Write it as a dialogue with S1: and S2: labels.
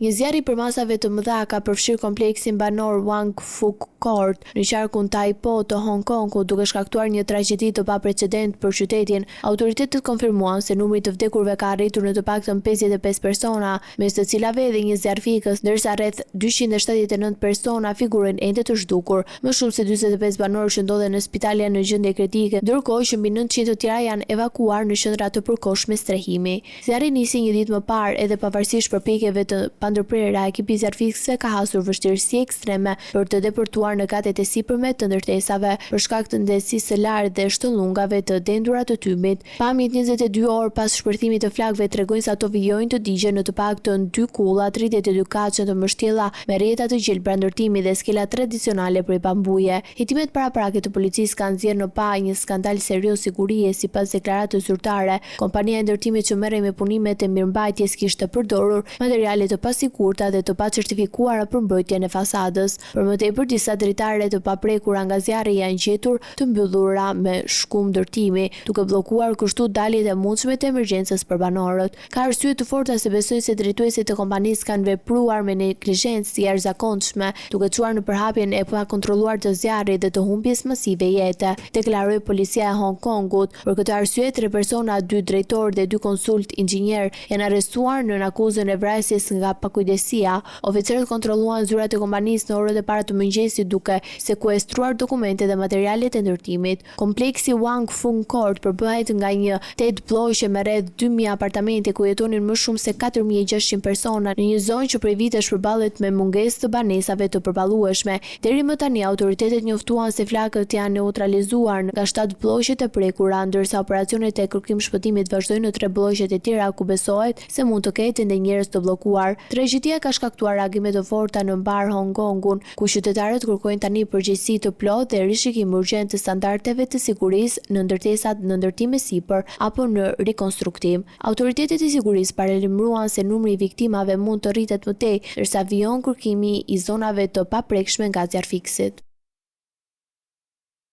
S1: Një zjarr i përmasave të mëdha ka përfshirë kompleksin banor Wang Fuk Court në qarkun Tai Po të Hong Kongut, duke shkaktuar një tragjedi të paprecedent për qytetin. Autoritetet konfirmuan se numri të vdekurve ka arritur në të paktën 55 persona, mes të cilave edhe një zjarrfikës, ndërsa rreth 279 persona figurojnë ende të zhdukur. Më shumë se 45 banorë që ndodhen në spitale në gjendje kritike, ndërkohë që mbi 900 të tjera janë evakuar në qendra të përkohshme strehimi. Zjarri nisi një ditë më parë edhe pavarësisht përpjekjeve të pandërprerura, ekipi zjarrfikësve ka hasur vështirësi ekstreme për të deportuar në katet e sipërme të ndërtesave për shkak të ndjesisë së lartë dhe shtollungave të dendura të tymit. Pamjet 22 orë pas shpërthimit të flakëve tregojnë se ato vijojnë të digjen në të paktën 2 kulla, 32 kaçe të mbështjella me rrjeta të gjelbra ndërtimi dhe skela tradicionale prej bambuje. Hetimet paraprake të policisë kanë nxjerrë në pa një skandal serioz sigurie sipas deklaratës zyrtare. Kompania e ndërtimit që merrej me punimet e mirëmbajtjes kishte përdorur materiale të pasigurta dhe të pacertifikuara për mbrojtjen e fasadës. Për më tepër, disa dritare të paprekura nga zjarri janë gjetur të mbyllura me shkum ndërtimi, duke bllokuar kështu daljet e mundshme të emergjencës për banorët. Ka arsye të forta se besojnë se drejtuesit e kompanisë kanë vepruar me neglizhencë të jashtëzakonshme, duke çuar në përhapjen e pakontrolluar të zjarrit dhe të humbjes masive jete, deklaroi policia e Hong Kongut. Për këtë arsye, 3 persona, 2 drejtorë dhe 2 konsult inxhinier janë arrestuar në akuzën e vrasjes nga pakujdesia. Oficerët kontrolluan zyrat e kompanisë në orët e para të mëngjesit duke sekuestruar dokumente dhe materialet e ndërtimit. Kompleksi Wang Fuk Court përbëhet nga një 8 blloqe me rreth 2000 apartamente ku jetonin më shumë se 4600 persona në një zonë që prej vitesh përballet me mungesë të banesave të përballueshme. Deri më tani autoritetet njoftuan se flakët janë neutralizuar nga 7 blloqet e prekura, ndërsa operacionet e kërkim shpëtimit vazhdojnë në 3 blloqet e tjera ku besohet se mund të ketë ende njerëz të bllokuar. Tragjedia ka shkaktuar reagime të forta në mbar Hong Kongun, ku qytetarët kërkojnë tani përgjegjësi të plotë dhe rishikim urgjent të standardeve të sigurisë në ndërtesat në ndërtime sipër apo në rikonstruktim. Autoritetet e sigurisë paralajmëruan se numri i viktimave mund të rritet më tej, ndërsa vijon kërkimi i zonave të paprekshme nga zjarrfikësit.